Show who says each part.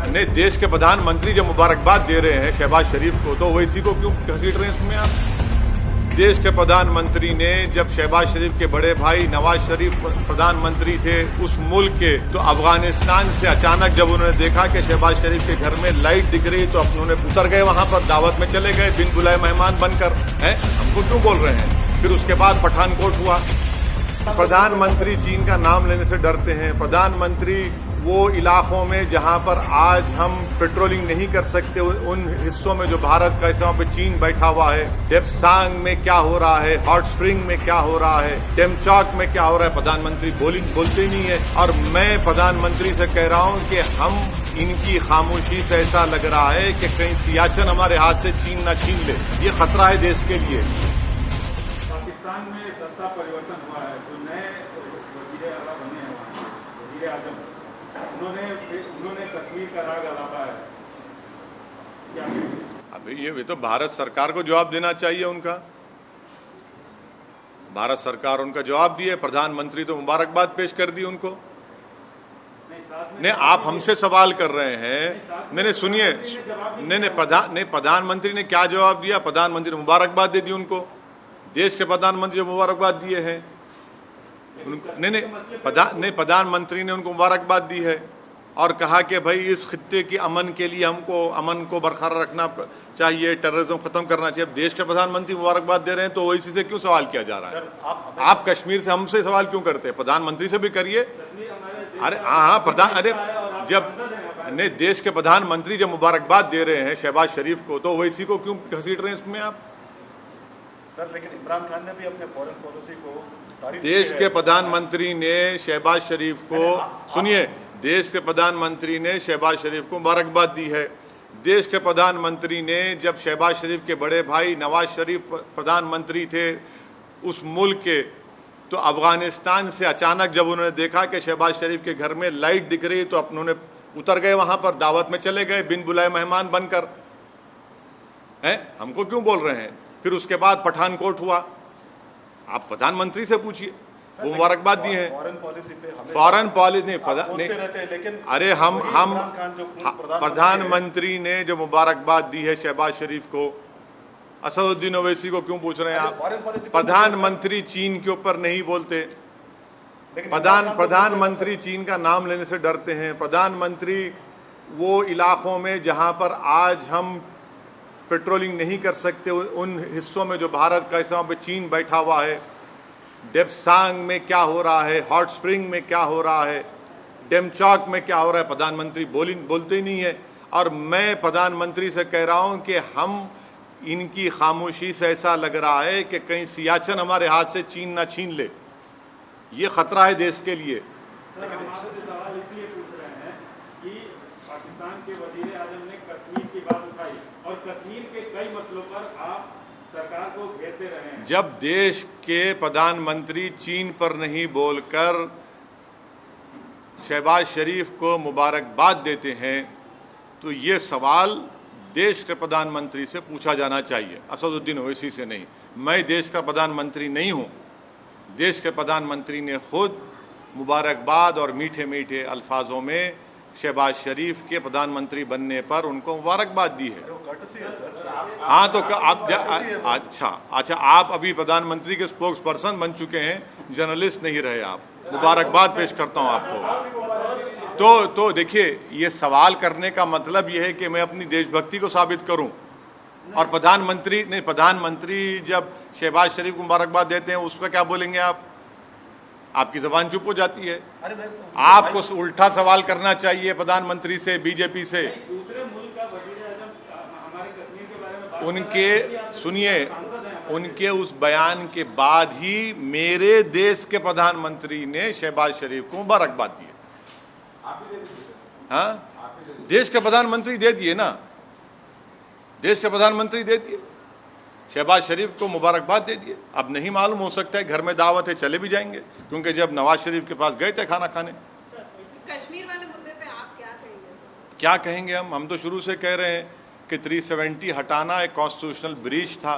Speaker 1: नहीं, देश के प्रधानमंत्री जब मुबारकबाद दे रहे हैं शहबाज शरीफ को, तो ओवैसी को क्यों घसीट रहे हैं इसमें आप? देश के प्रधानमंत्री ने जब शहबाज शरीफ के बड़े भाई नवाज शरीफ प्रधानमंत्री थे उस मुल्क के, तो अफगानिस्तान से अचानक जब उन्होंने देखा कि शहबाज शरीफ के घर में लाइट दिख रही, तो उन्होंने उतर गए, वहां पर दावत में चले गए बिन बुलाए मेहमान बनकर। हैं, हमको क्यों बोल रहे हैं? फिर उसके बाद पठानकोट हुआ। प्रधानमंत्री चीन का नाम लेने से डरते हैं। प्रधानमंत्री वो इलाकों में जहां पर आज हम पेट्रोलिंग नहीं कर सकते, उन हिस्सों में जो भारत का हिस्सा, वहां पे चीन बैठा हुआ है। डेप्सांग में क्या हो रहा है, हॉट स्प्रिंग में क्या हो रहा है, डेमचौक में क्या हो रहा है, प्रधानमंत्री बोलते ही नहीं है। और मैं प्रधानमंत्री से कह रहा हूं कि हम इनकी खामोशी से ऐसा लग रहा है कि कहीं सियाचिन हमारे हाथ से चीन ना छीन ले। ये खतरा है देश के लिए।
Speaker 2: पाकिस्तान में सत्ता परिवर्तन हुआ है, जो नए वज़ीर आला बने हैं, वज़ीर आज़म, उन्होंने कश्मीर का राग अलापा है। क्या
Speaker 1: अभी ये तो भारत सरकार को जवाब देना चाहिए उनका। भारत सरकार उनका जवाब दिए, प्रधानमंत्री तो मुबारकबाद पेश कर दी उनको। नहीं, आप हमसे सवाल कर रहे हैं। नहीं सुनिए, नहीं प्रधानमंत्री ने क्या जवाब दिया? प्रधानमंत्री ने मुबारकबाद दे दी उनको। देश के प्रधानमंत्री जो मुबारकबाद दिए हैं नहीं, प्रधानमंत्री ने उनको मुबारकबाद दी है और कहा कि भाई इस खित्ते के अमन के लिए हमको अमन को बरकरार रखना चाहिए, टेररिज्म खत्म करना चाहिए। अब देश के प्रधानमंत्री मुबारकबाद दे रहे हैं तो ओवैसी से क्यों सवाल किया जा रहा है? आप कश्मीर से हमसे सवाल क्यों करते हैं? प्रधानमंत्री से भी करिए। अरे हाँ, जब नहीं, देश के प्रधानमंत्री जब मुबारकबाद दे रहे हैं शहबाज शरीफ को, तो ओवैसी को क्यों घसीट रहे हैं इसमें आप?
Speaker 3: सर, लेकिन इमरान खान ने भी अपने फॉरेन पॉलिसी को
Speaker 1: देश के प्रधानमंत्री ने शहबाज शरीफ को, सुनिए, देश के प्रधानमंत्री ने शहबाज शरीफ को मुबारकबाद दी है। देश के प्रधानमंत्री ने जब शहबाज शरीफ के बड़े भाई नवाज शरीफ प्रधानमंत्री थे उस मुल्क के, तो अफगानिस्तान से अचानक जब उन्होंने देखा कि शहबाज शरीफ के घर में लाइट दिख रही, तो उन्होंने उतर गए, वहां पर दावत में चले गए बिन बुलाए मेहमान बनकर। हैं, हमको क्यों बोल रहे हैं? फिर उसके बाद पठानकोट हुआ। आप प्रधानमंत्री से पूछिए, वो मुबारकबाद दी है। फॉरेन पॉलिसी नहीं,
Speaker 3: लेकिन
Speaker 1: अरे हम प्रधानमंत्री ने जो मुबारकबाद दी है शहबाज शरीफ को, असदुद्दीन ओवैसी को क्यों पूछ रहे हैं आप? प्रधानमंत्री चीन के ऊपर नहीं बोलते। प्रधानमंत्री चीन का नाम लेने से डरते हैं। प्रधानमंत्री वो इलाकों में जहां पर आज हम पेट्रोलिंग नहीं कर सकते, उन हिस्सों में जो भारत का हिस्सा, वहां पे चीन बैठा हुआ है। डेप्सांग में क्या हो रहा है, हॉट स्प्रिंग में क्या हो रहा है, डेमचौक में क्या हो रहा है, प्रधानमंत्री बोलते ही नहीं है। और मैं प्रधानमंत्री से कह रहा हूं कि हम इनकी खामोशी से ऐसा लग रहा है कि कहीं सियाचिन हमारे हाथ से चीन ना छीन ले। ये खतरा है देश के लिए।
Speaker 2: सवाल इसलिए पूछ रहे हैं कि पाकिस्तान के वज़ीर आज़म ने कश्मीर की बात उठाई और कश्मीर के कई मसलों पर आप सरकार को घेरते रहे हैं।
Speaker 1: जब देश के प्रधानमंत्री चीन पर नहीं बोलकर शहबाज शरीफ को मुबारकबाद देते हैं, तो ये सवाल देश के प्रधानमंत्री से पूछा जाना चाहिए, असदुद्दीन ओवैसी से नहीं। मैं देश का प्रधानमंत्री नहीं हूँ। देश के प्रधानमंत्री ने खुद मुबारकबाद और मीठे मीठे अल्फाजों में शहबाज शरीफ के प्रधानमंत्री बनने पर उनको मुबारकबाद दी है। हाँ, तो आप अच्छा, आप अभी प्रधानमंत्री के स्पोक्स पर्सन बन चुके हैं, जर्नलिस्ट नहीं रहे आप। मुबारकबाद पेश करता हूँ आपको। तो देखिए, ये सवाल करने का मतलब ये है कि मैं अपनी देशभक्ति को साबित करूं। और प्रधानमंत्री जब शहबाज शरीफ को मुबारकबाद देते हैं, उस पर क्या बोलेंगे आप? आपकी जबान चुप हो जाती है। आपको उल्टा सवाल करना चाहिए प्रधानमंत्री से, बीजेपी से।
Speaker 2: दूसरे मुल्क का वज़ीर आज़म हमारे कश्मीर के बारे में बात
Speaker 1: उनके सुनिए, उनके उस बयान के बाद ही मेरे देश के प्रधानमंत्री ने शहबाज शरीफ को मुबारकबाद दी। हाँ, देश के प्रधानमंत्री दे दिए ना, देश के प्रधानमंत्री दे दिए, शहबाज शरीफ को मुबारकबाद दे दिए। अब नहीं मालूम, हो सकता है घर में दावत है, चले भी जाएंगे, क्योंकि जब नवाज शरीफ के पास गए थे खाना खाने।
Speaker 4: कश्मीर वाले मुद्दे पे आप क्या कहेंगे?
Speaker 1: क्या कहेंगे हम तो शुरू से कह रहे हैं कि 370 हटाना एक कॉन्स्टिट्यूशनल ब्रीच था।